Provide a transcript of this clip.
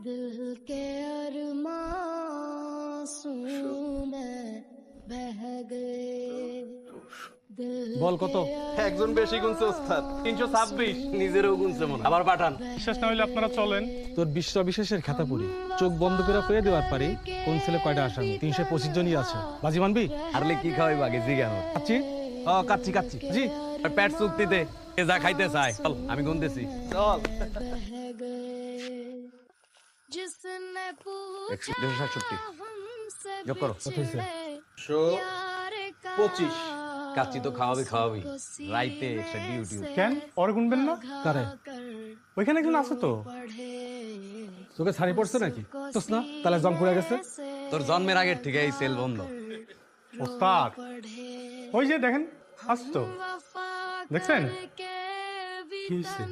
दिल के अरमां में बह गए বল কত? একজন বেশি গুনছে ওস্তাদ 326 নিজেরও গুনছে মনে আবার পাঠান বিশ্বাস না হইলে আপনারা চলেন। তোর বিশ্ব বিশেষের খাতা পড়ি চোখ বন্ধ করে কয়ে দেওয়ার পারি কোন ছেলে কয়টা আসামি 325 জনই আছে। বাজি মানবি? আরলে কি খাওয়াইবা গেছি কেন কাচ্চি কাচ্চি জি আর পেট চুক্তিতে এ যা খাইতে চাই চল আমি গুনতেছি চল जिसने पूछा 167 हमसे যোগ করো। पिछले 25 কাচ্চি তো খাওয়াবি রাইতে একটা ডিউটি কেন ওরে গুনবেন না? কারে? ওইখানে একজন আছে তো। তোকে ছাড়ি পড়ছে নাকি? তোস না তাহলে জং পড়ে গেছে। তোর জন্মের আগের থেকে এই সেল বন্ধ ওস্তাদ ওই যে দেখেন আসতো দেখছেন কি হইছে?